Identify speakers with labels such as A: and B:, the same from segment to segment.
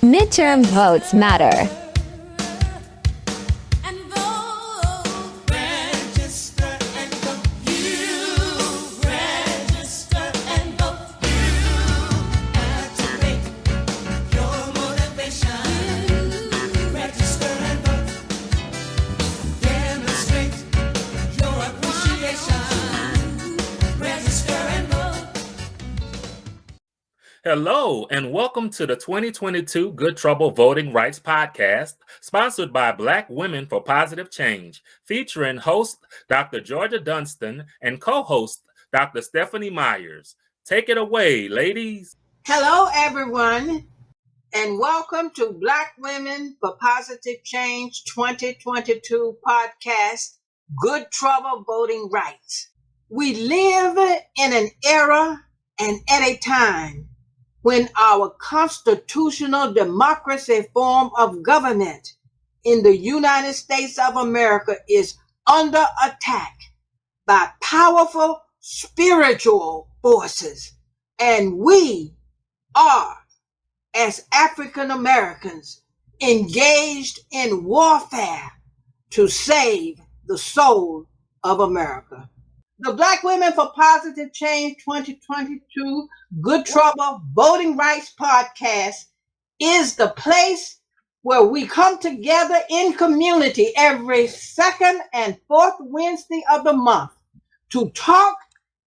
A: Midterm votes matter.
B: Hello, and welcome to the 2022 Good Trouble Voting Rights Podcast, sponsored by Black Women for Positive Change, featuring host Dr. Georgia Dunston and co-host Dr. Stephanie Myers. Take it away, ladies.
C: Hello, everyone, and welcome to Black Women for Positive Change 2022 podcast, Good Trouble Voting Rights. We live in an era and at a time when our constitutional democracy form of government in the United States of America is under attack by powerful spiritual forces, and we are, as African Americans, engaged in warfare to save the soul of America. The Black Women for Positive Change 2022 Good Trouble Voting Rights Podcast is the place where we come together in community every second and fourth Wednesday of the month to talk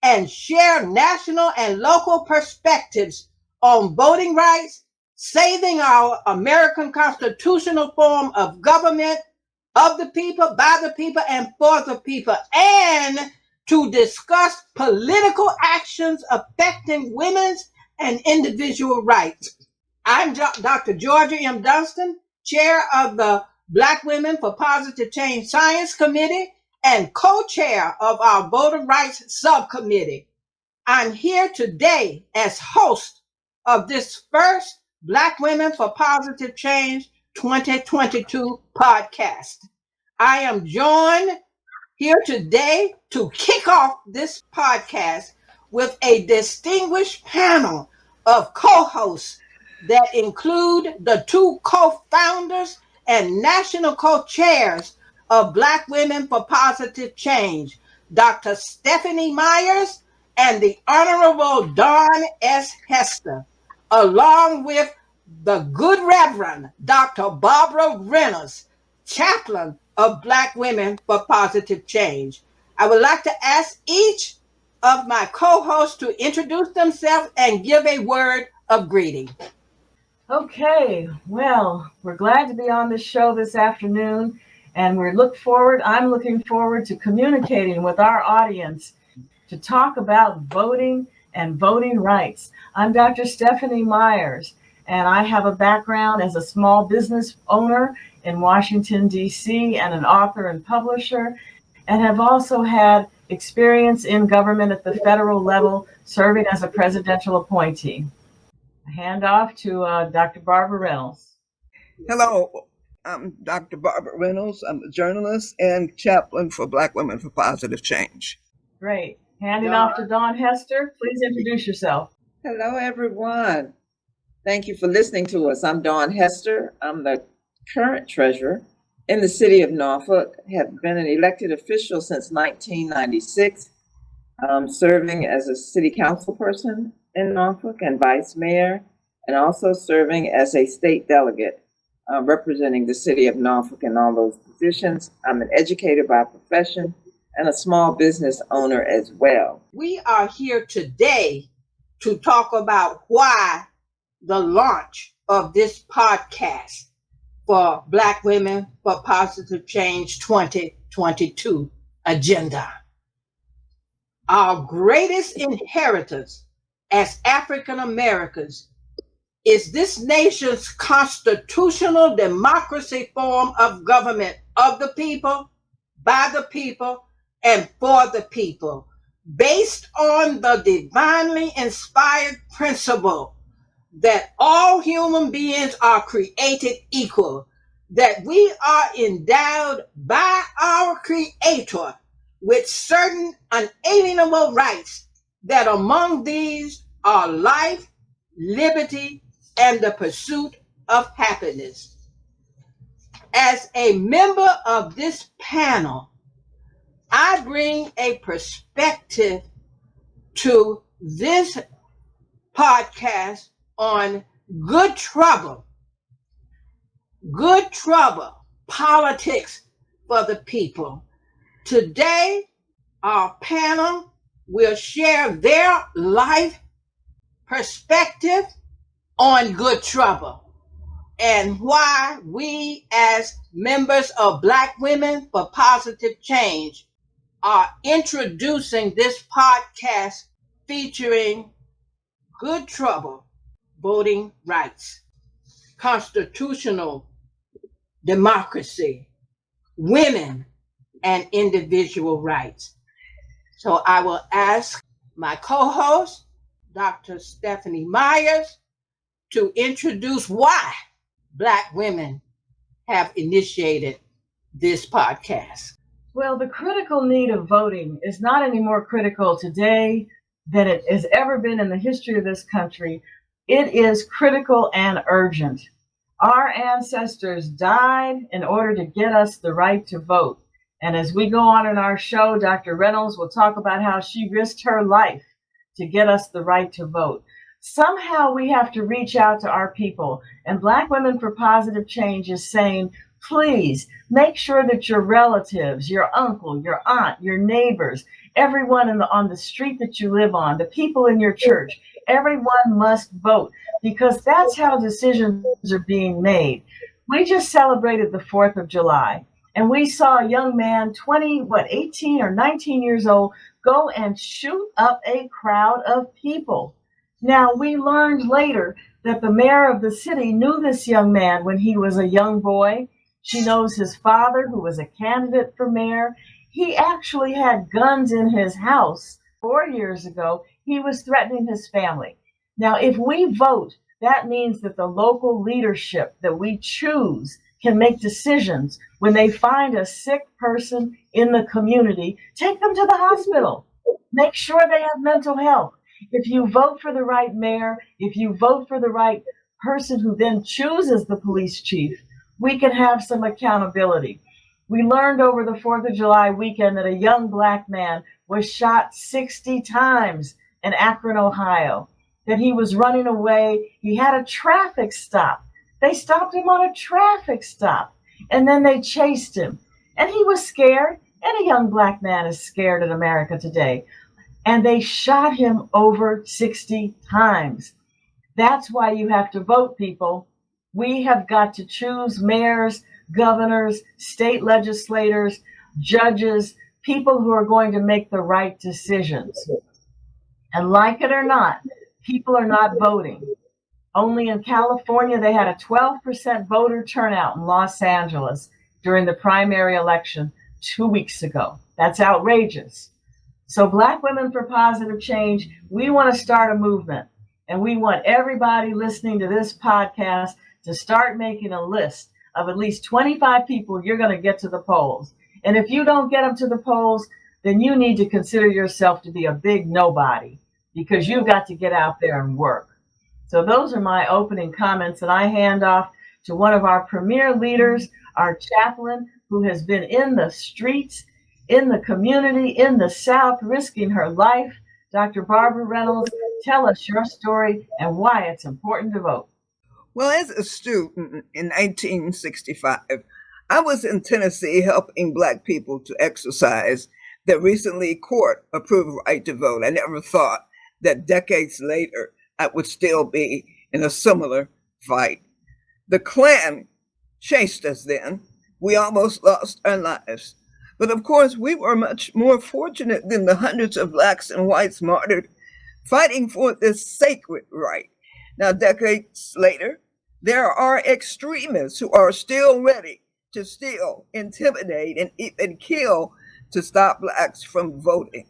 C: and share national and local perspectives on voting rights, saving our American constitutional form of government of the people, by the people, and for the people, and to discuss political actions affecting women's and individual rights. I'm Dr. Georgia M. Dunston, chair of the Black Women for Positive Change Science Committee and co-chair of our Voter Rights Subcommittee. I'm here today as host of this first Black Women for Positive Change 2022 podcast. I am joined here today to kick off this podcast with a distinguished panel of co-hosts that include the two co-founders and national co-chairs of Black Women for Positive Change, Dr. Stephanie Myers and the Honorable Daun Hester, along with the Good Reverend Dr. Barbara Reynolds, chaplain of Black Women for Positive Change. I would like to ask each of my co-hosts to introduce themselves and give a word of greeting.
D: Okay, well, we're glad to be on this show this afternoon, and I'm looking forward to communicating with our audience to talk about voting and voting rights. I'm Dr. Stephanie Myers, and I have a background as a small business owner in Washington, D.C., and an author and publisher, and have also had experience in government at the federal level, serving as a presidential appointee. I hand off to Dr. Barbara Reynolds.
E: Hello, I'm Dr. Barbara Reynolds. I'm a journalist and chaplain for Black Women for Positive Change.
D: Great. Handing off to Daun Hester. Please introduce yourself.
F: Hello, everyone. Thank you for listening to us. I'm Daun Hester. I'm the current treasurer in the city of Norfolk, have been an elected official since 1996, serving as a city council person in Norfolk and vice mayor, and also serving as a state delegate representing the city of Norfolk in all those positions. I'm an educator by profession and a small business owner as well.
C: We are here today to talk about why the launch of this podcast for Black Women for Positive Change 2022 agenda. Our greatest inheritance as African Americans is this nation's constitutional democracy form of government of the people, by the people, and for the people, based on the divinely inspired principle that all human beings are created equal, that we are endowed by our Creator with certain unalienable rights, that among these are life, liberty, and the pursuit of happiness. As a member of this panel, I bring a perspective to this podcast on good trouble, politics for the people. Today, our panel will share their life perspective on good trouble and why we as members of Black Women for Positive Change are introducing this podcast featuring good trouble, voting rights, constitutional democracy, women, and individual rights. So I will ask my co-host, Dr. Stephanie Myers, to introduce why Black women have initiated this podcast.
D: Well, the critical need of voting is not any more critical today than it has ever been in the history of this country. It is critical and urgent. Our ancestors died in order to get us the right to vote. And as we go on in our show, Dr. Reynolds will talk about how she risked her life to get us the right to vote. Somehow we have to reach out to our people. And Black Women for Positive Change is saying, please make sure that your relatives, your uncle, your aunt, your neighbors, everyone on the street that you live on, the people in your church, everyone must vote, because that's how decisions are being made. We just celebrated the 4th of July, and we saw a young man, 18 or 19 years old, go and shoot up a crowd of people. Now, we learned later that the mayor of the city knew this young man when he was a young boy. She knows his father, who was a candidate for mayor. He actually had guns in his house 4 years ago. He was threatening his family. Now, if we vote, that means that the local leadership that we choose can make decisions. When they find a sick person in the community, take them to the hospital. Make sure they have mental health. If you vote for the right mayor, if you vote for the right person who then chooses the police chief, we can have some accountability. We learned over the 4th of July weekend that a young Black man was shot 60 times in Akron, Ohio, that he was running away. He had a traffic stop. They stopped him on a traffic stop, and then they chased him. And he was scared, and a young Black man is scared in America today. And they shot him over 60 times. That's why you have to vote, people. We have got to choose mayors, governors, state legislators, judges, people who are going to make the right decisions. And like it or not, people are not voting. Only in California, they had a 12% voter turnout in Los Angeles during the primary election 2 weeks ago. That's outrageous. So Black Women for Positive Change, we want to start a movement. And we want everybody listening to this podcast to start making a list of at least 25 people you're going to get to the polls. And if you don't get them to the polls, then you need to consider yourself to be a big nobody, because you've got to get out there and work. So those are my opening comments, and I hand off to one of our premier leaders, our chaplain, who has been in the streets, in the community, in the South, risking her life. Dr. Barbara Reynolds, tell us your story and why it's important to vote.
E: Well, as a student in 1965, I was in Tennessee helping Black people to exercise their recently court-approved right to vote. I never thought that decades later I would still be in a similar fight. The Klan chased us then. We almost lost our lives. But of course, we were much more fortunate than the hundreds of Blacks and whites martyred fighting for this sacred right. Now, decades later, there are extremists who are still ready to steal, intimidate, and even kill to stop Blacks from voting.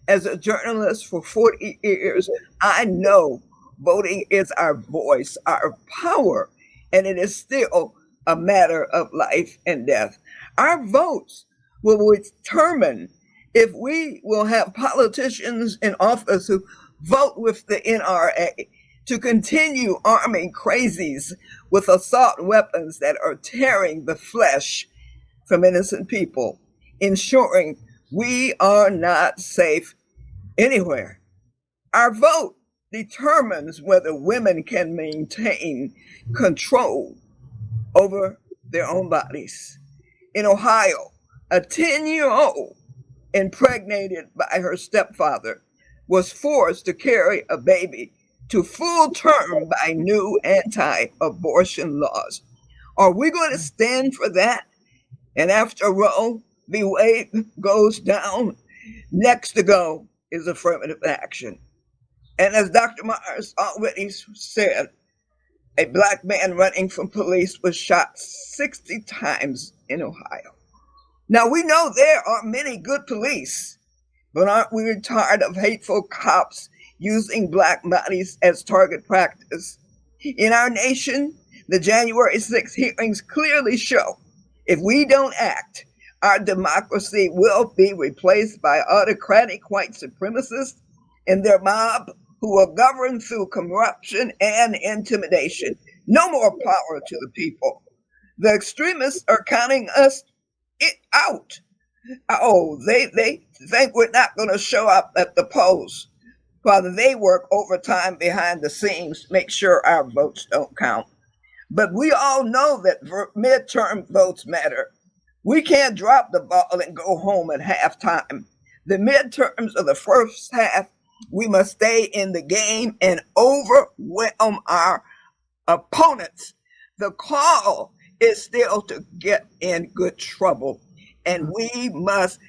E: As a journalist for 40 years, I know voting is our voice, our power, and it is still a matter of life and death. Our votes will determine if we will have politicians in office who vote with the NRA to continue arming crazies with assault weapons that are tearing the flesh from innocent people, ensuring we are not safe anywhere. Our vote determines whether women can maintain control over their own bodies. In Ohio, a 10-year-old impregnated by her stepfather was forced to carry a baby to full term by new anti-abortion laws. Are we going to stand for that? And after Roe v. Wade goes down, next to go is affirmative action. And as Dr. Myers already said, a Black man running from police was shot 60 times in Ohio. Now, we know there are many good police, but aren't we tired of hateful cops using Black bodies as target practice? In our nation, the January 6th hearings clearly show if we don't act, our democracy will be replaced by autocratic white supremacists and their mob who will govern through corruption and intimidation. No more power to the people. The extremists are counting us out. Oh, they think we're not going to show up at the polls while they work overtime behind the scenes to make sure our votes don't count. But we all know that midterm votes matter. We can't drop the ball and go home at halftime. The midterms are the first half. We must stay in the game and overwhelm our opponents. The call is still to get in good trouble, and we must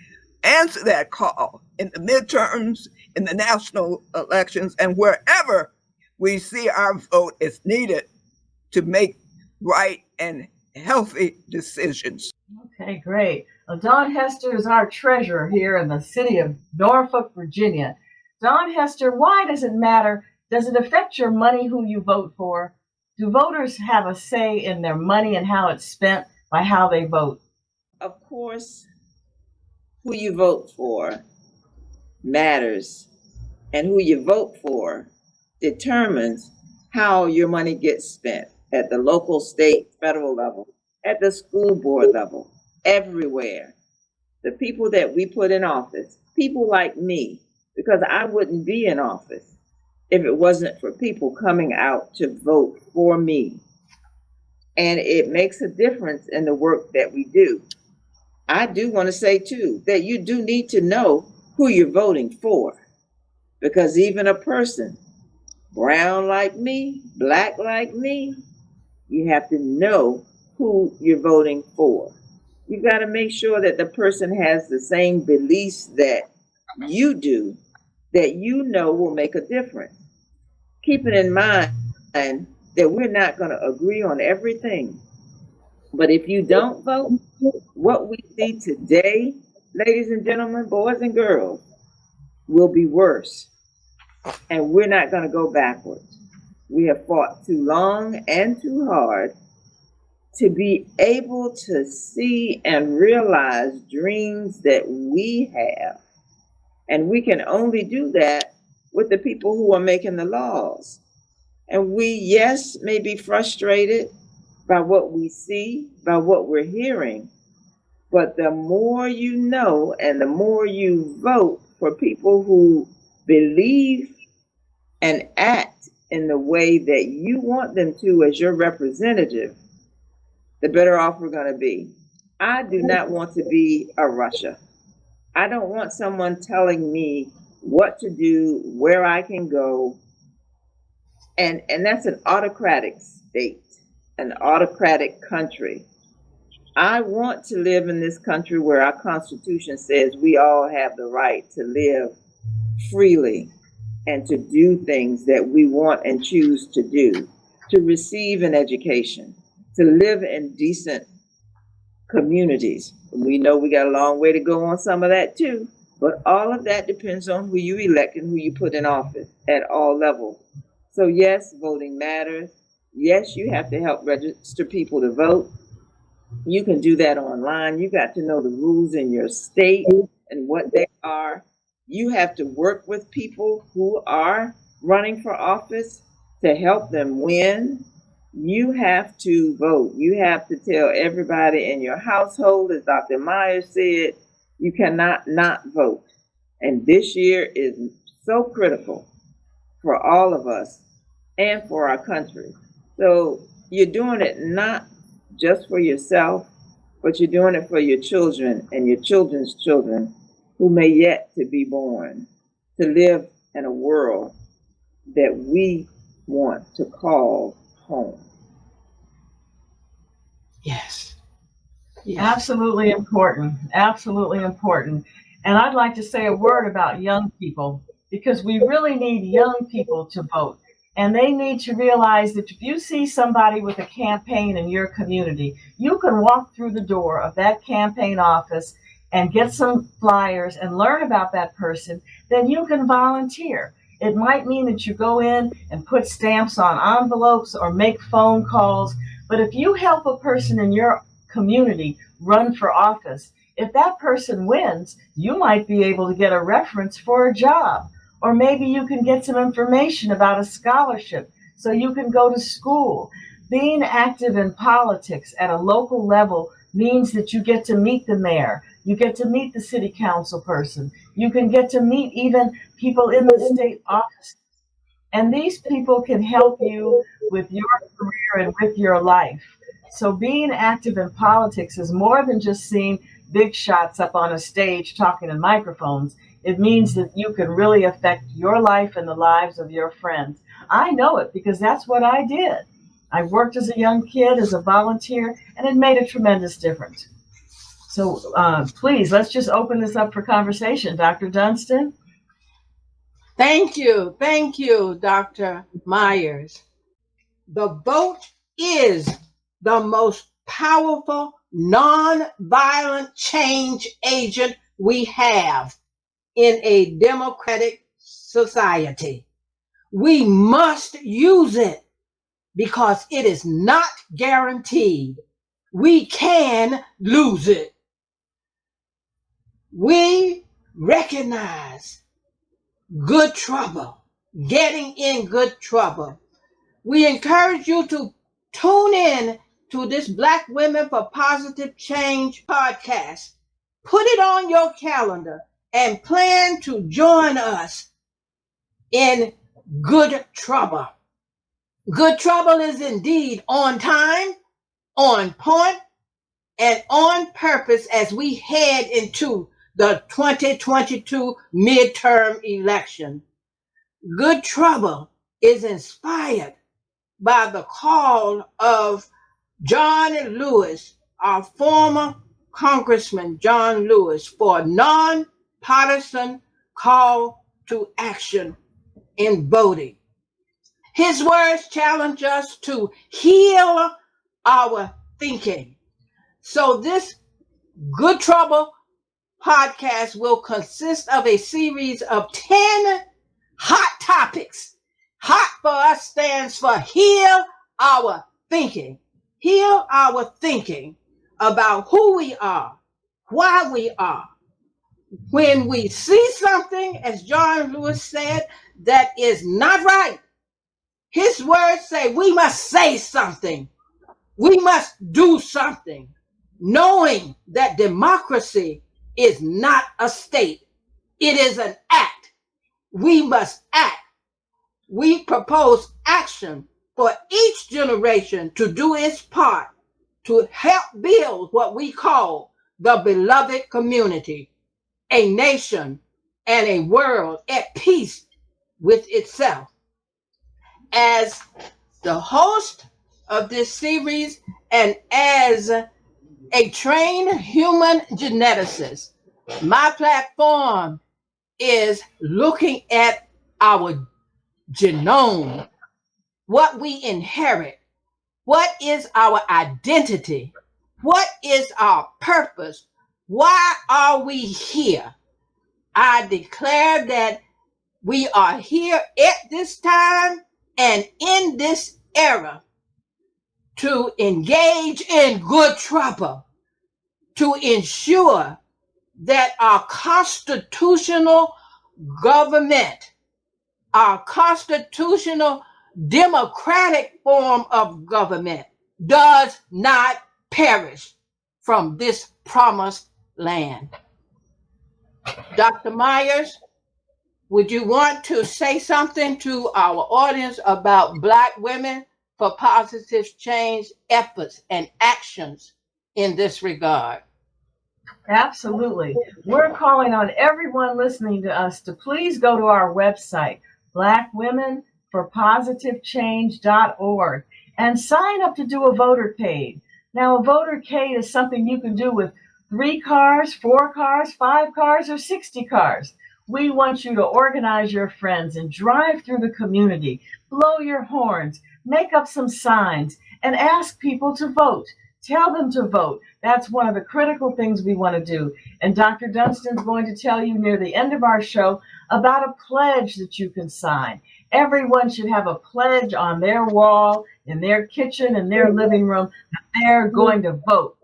E: answer that call in the midterms, in the national elections, and wherever we see our vote is needed to make right and healthy decisions.
D: Okay, great. Well, Daun Hester is our treasurer here in the city of Norfolk, Virginia. Daun Hester, why does it matter? Does it affect your money, who you vote for? Do voters have a say in their money and how it's spent by how they vote?
F: Of course, who you vote for matters, and who you vote for determines how your money gets spent at the local, state, federal level, at the school board level, everywhere. The people that we put in office, people like me, because I wouldn't be in office if it wasn't for people coming out to vote for me. And it makes a difference in the work that we do. I do want to say, too, that you do need to know who you're voting for, because even a person, brown like me, Black like me, you have to know who you're voting for. You got to make sure that the person has the same beliefs that you do, that you know will make a difference. Keeping in mind that we're not going to agree on everything. But if you don't vote, what we see today, ladies and gentlemen, boys and girls, will be worse. And we're not going to go backwards. We have fought too long and too hard to be able to see and realize dreams that we have. And we can only do that with the people who are making the laws. And we, yes, may be frustrated by what we see, by what we're hearing, but the more you know and the more you vote for people who believe and act in the way that you want them to as your representative, the better off we're going to be. I do not want to be a Russia. I don't want someone telling me what to do, where I can go. And that's an autocratic state, an autocratic country. I want to live in this country where our Constitution says we all have the right to live freely and to do things that we want and choose to do, to receive an education, to live in decent communities. We know we got a long way to go on some of that too, but all of that depends on who you elect and who you put in office at all levels. So yes, voting matters. Yes, you have to help register people to vote. You can do that online. You got to know the rules in your state and what they are. You have to work with people who are running for office to help them win. You have to vote. You have to tell everybody in your household, as Dr. Myers said, you cannot not vote. And this year is so critical for all of us and for our country. So you're doing it not just for yourself, but you're doing it for your children and your children's children who may yet to be born, to live in a world that we want to call home.
C: Yes.
D: Absolutely important. Absolutely important. And I'd like to say a word about young people, because we really need young people to vote. And they need to realize that if you see somebody with a campaign in your community, you can walk through the door of that campaign office and get some flyers and learn about that person. Then you can volunteer. It might mean that you go in and put stamps on envelopes or make phone calls. But if you help a person in your community run for office, if that person wins, you might be able to get a reference for a job. Or maybe you can get some information about a scholarship so you can go to school. Being active in politics at a local level means that you get to meet the mayor, you get to meet the city council person, you can get to meet even people in the state office. And these people can help you with your career and with your life. So being active in politics is more than just seeing big shots up on a stage talking in microphones. It means that you can really affect your life and the lives of your friends. I know it because that's what I did. I worked as a young kid, as a volunteer, and it made a tremendous difference. So please, let's just open this up for conversation. Dr. Dunston?
C: Thank you. Thank you, Dr. Myers. The vote is the most powerful, non-violent change agent we have in a democratic society. We must use it because it is not guaranteed. We can lose it. We recognize good trouble, getting in good trouble. We encourage you to tune in to this Black Women for Positive Change podcast. Put it on your calendar and plan to join us in good trouble. Good trouble is indeed on time, on point, and on purpose as we head into the 2022 midterm election. Good trouble is inspired by the call of John Lewis, our former Congressman John Lewis, for a nonpartisan call to action in voting. His words challenge us to heal our thinking. So this Good Trouble podcast will consist of a series of 10 hot topics. Hot for us stands for heal our thinking. Heal our thinking about who we are, why we are. When we see something, as John Lewis said, that is not right, his words say we must say something. We must do something, knowing that democracy is not a state. It is an act. We must act. We propose action for each generation to do its part to help build what we call the beloved community, a nation and a world at peace with itself. As the host of this series and as a trained human geneticist, my platform is looking at our genome, what we inherit, what is our identity, what is our purpose, why are we here? I declare that we are here at this time and in this era to engage in good trouble, to ensure that our constitutional government, our constitutional democratic form of government does not perish from this promised land. Dr. Myers, would you want to say something to our audience about Black women for positive change efforts and actions in this regard?
D: Absolutely. We're calling on everyone listening to us to please go to our website, blackwomenforpositivechange.org, and sign up to do a votercade. Now, a votercade is something you can do with 3 cars, 4 cars, 5 cars, or 60 cars. We want you to organize your friends and drive through the community, blow your horns, make up some signs, and ask people to vote. Tell them to vote. That's one of the critical things we want to do. And Dr. Dunston's going to tell you near the end of our show about a pledge that you can sign. Everyone should have a pledge on their wall, in their kitchen, in their living room, that they're going to vote.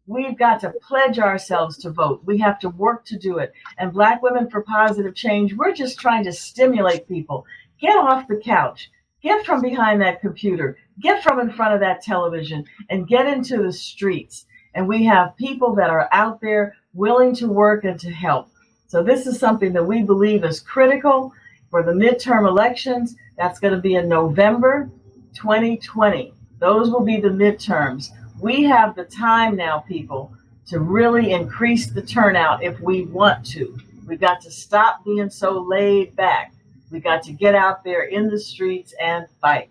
D: We've got to pledge ourselves to vote. We have to work to do it. And Black Women for Positive Change, we're just trying to stimulate people. Get off the couch. Get from behind that computer. Get from in front of that television and get into the streets. And we have people that are out there willing to work and to help. So this is something that we believe is critical for the midterm elections. That's going to be in November 2020. Those will be the midterms. We have the time now, people, to really increase the turnout if we want to. We've got to stop being so laid back. We got to get out there in the streets and fight.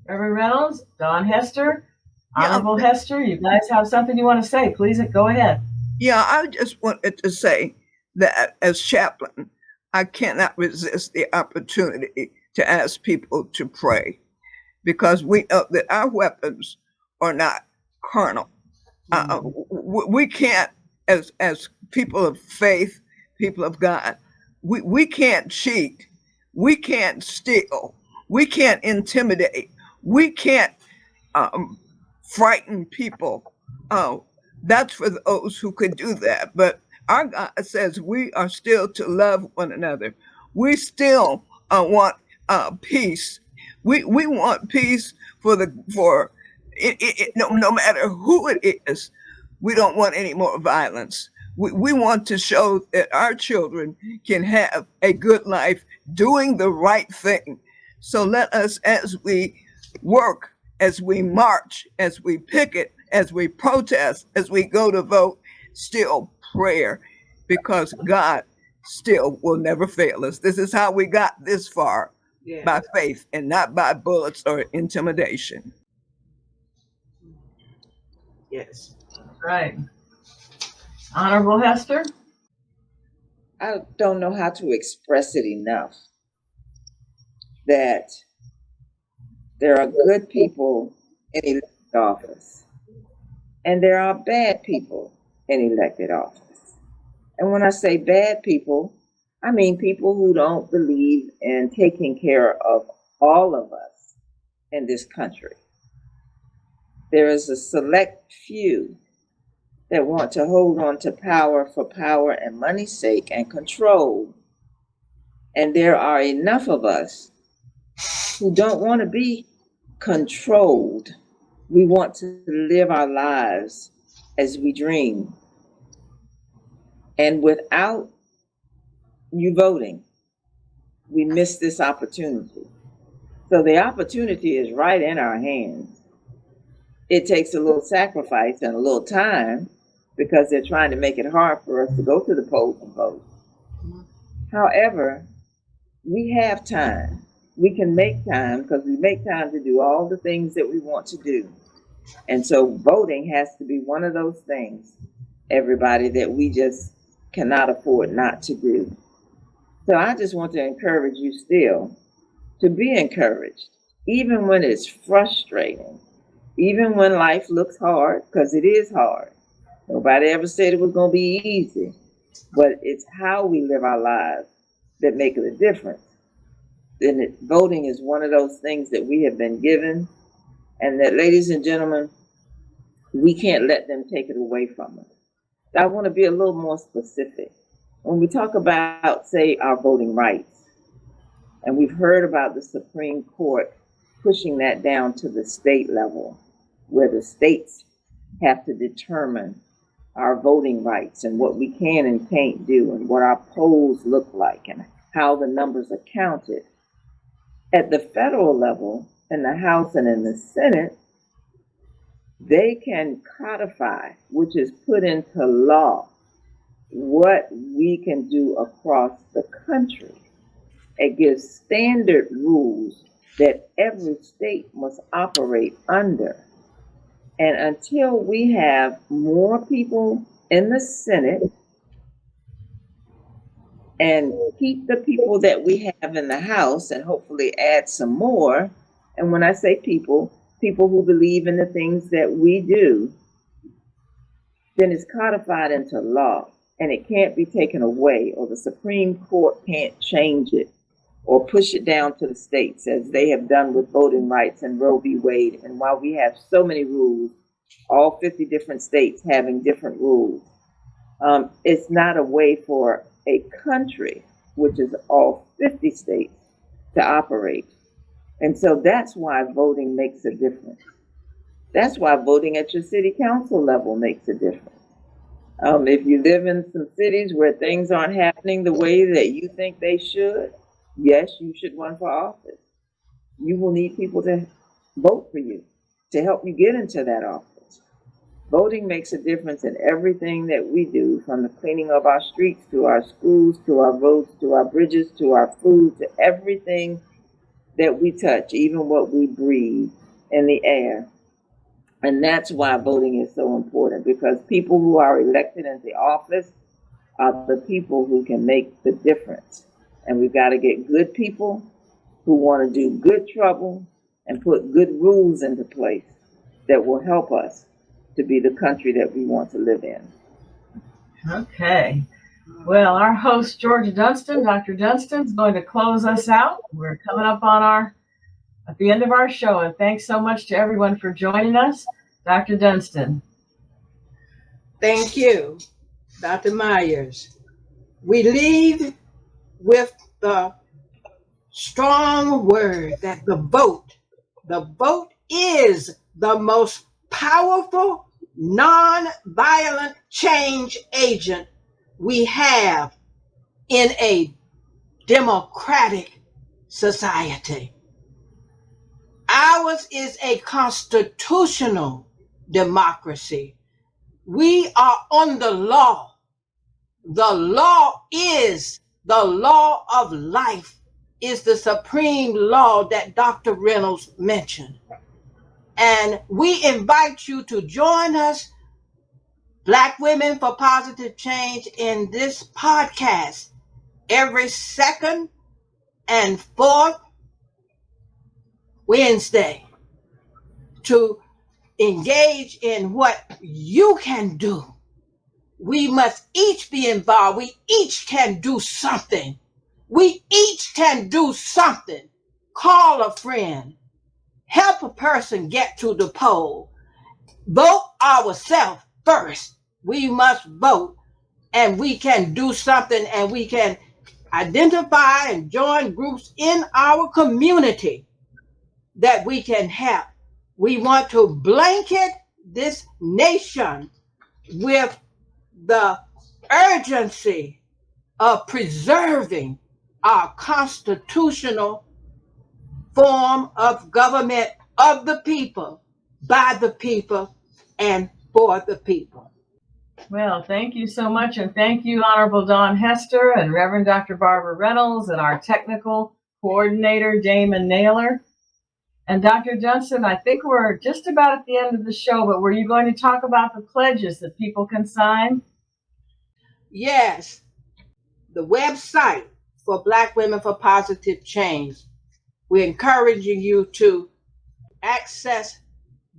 D: Reverend Reynolds, Daun Hester, Honorable Hester, you guys have something you want to say? Please go ahead.
E: Yeah, I just wanted to say that as chaplain, I cannot resist the opportunity to ask people to pray, because we know that our weapons are not carnal. We can't, as people of faith, people of God, we can't cheat. We can't steal. We can't intimidate. We can't frighten people. That's for those who could do that. But our God says we are still to love one another. We still want peace. We want peace no matter who it is. We don't want any more violence. We want to show that our children can have a good life doing the right thing. So let us, as we work, as we march, as we picket, as we protest, as we go to vote, still prayer, because God still will never fail us. This is how we got this far, by faith and not by bullets or intimidation.
C: Yes.
D: Right. Honorable Hester?
F: I don't know how to express it enough that there are good people in elected office and there are bad people in elected office. And when I say bad people, I mean people who don't believe in taking care of all of us in this country. There is a select few that want to hold on to power for power and money's sake and control. And there are enough of us who don't want to be controlled. We want to live our lives as we dream. And without you voting, we miss this opportunity. So the opportunity is right in our hands. It takes a little sacrifice and a little time, because they're trying to make it hard for us to go to the polls and vote. However, we have time. We can make time, because we make time to do all the things that we want to do. And so voting has to be one of those things, everybody, that we just cannot afford not to do. So I just want to encourage you still to be encouraged, even when it's frustrating, even when life looks hard, because it is hard. Nobody ever said it was going to be easy, but it's how we live our lives that make a difference. And voting is one of those things that we have been given, and that, ladies and gentlemen, we can't let them take it away from us. I want to be a little more specific. When we talk about, say, our voting rights, And we've heard about the Supreme Court pushing that down to the state level, where the states have to determine our voting rights and what we can and can't do and what our polls look like and how the numbers are counted. At the federal level, in the House and in the Senate, they can codify, which is put into law, what we can do across the country. It gives standard rules that every state must operate under. And until we have more people in the Senate and keep the people that we have in the House and hopefully add some more, and when I say people who believe in the things that we do, then it's codified into law and it can't be taken away, or the Supreme Court can't change it or push it down to the states as they have done with voting rights and Roe v. Wade. And while we have so many rules, all 50 different states having different rules, it's not a way for a country, which is all 50 states, to operate. And so that's why voting makes a difference. That's why voting at your city council level makes a difference. If you live in some cities where things aren't happening the way that you think they should, yes, you should run for office. You will need people to vote for you, to help you get into that office. Voting makes a difference in everything that we do, from the cleaning of our streets, to our schools, to our roads, to our bridges, to our food, to everything that we touch, even what we breathe in the air. And that's why voting is so important, because people who are elected into office are the people who can make the difference. And we've got to get good people who want to do good trouble and put good rules into place that will help us to be the country that we want to live in.
D: Okay. Well, our host, Georgia Dunston, Dr. Dunston, is going to close us out. We're coming up on at the end of our show, and thanks so much to everyone for joining us. Dr. Dunston.
C: Thank you, Dr. Myers. We leave with the strong word that the vote is the most powerful, non-violent change agent we have in a democratic society. Ours is a constitutional democracy. We are on the law. The law is the law of life, is the supreme law that Dr. Reynolds mentioned. And we invite you to join us, Black Women for Positive Change, in this podcast every second and fourth Wednesday to engage in what you can do. We must each be involved. We each can do something. We each can do something. Call a friend. Help a person get to the poll. Vote ourselves first. We must vote, and we can do something, and we can identify and join groups in our community that we can help. We want to blanket this nation with the urgency of preserving our constitutional form of government of the people, by the people, and for the people.
D: Well, thank you so much, and thank you, Honorable Daun Hester and Reverend Dr. Barbara Reynolds, and our technical coordinator, Damon Naylor. And Dr. Dunston, I think we're just about at the end of the show, but were you going to talk about the pledges that people can sign?
C: Yes, the website for Black Women for Positive Change. We're encouraging you to access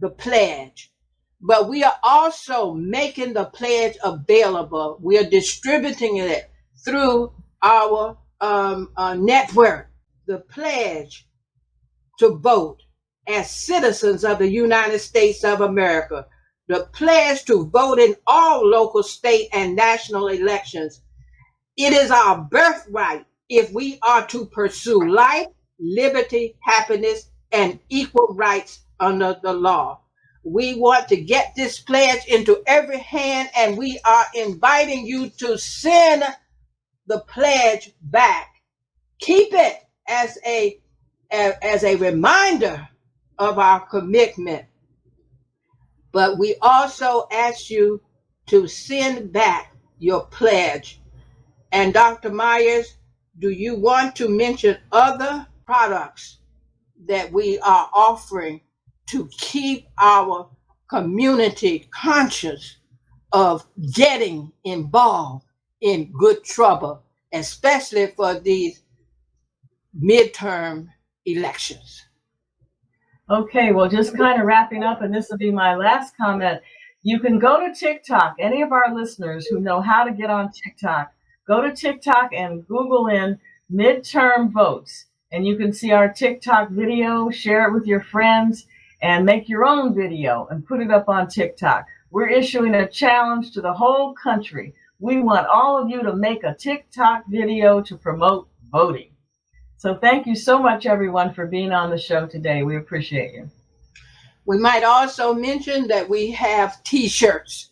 C: the pledge, but we are also making the pledge available. We are distributing it through our network. The pledge to vote as citizens of the United States of America. The pledge to vote in all local, state, and national elections. It is our birthright. if we are to pursue life, liberty, happiness, and equal rights under the law. We want to get this pledge into every hand, and we are inviting you to send the pledge back. Keep it as a reminder of our commitment. But we also ask you to send back your pledge. And Dr. Myers, do you want to mention other products that we are offering to keep our community conscious of getting involved in good trouble, especially for these midterm elections?
D: Okay, well, just kind of wrapping up, and this will be my last comment. You can go to TikTok. Any of our listeners who know how to get on TikTok, go to TikTok and Google in midterm votes. And you can see our TikTok video, share it with your friends, and make your own video and put it up on TikTok. We're issuing a challenge to the whole country. We want all of you to make a TikTok video to promote voting. So thank you so much, everyone, for being on the show today. We appreciate you.
C: We might also mention that we have T-shirts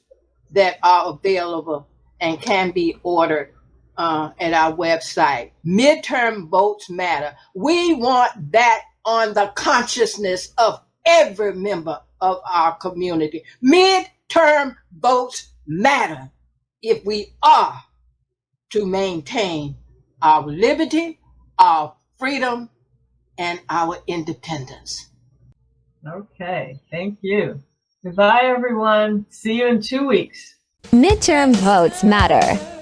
C: that are available and can be ordered at our website. Midterm votes matter. We want that on the consciousness of every member of our community. Midterm votes matter if we are to maintain our liberty, our freedom, and our independence.
D: Okay, thank you. Goodbye, everyone. See you in 2 weeks.
A: Midterm votes matter.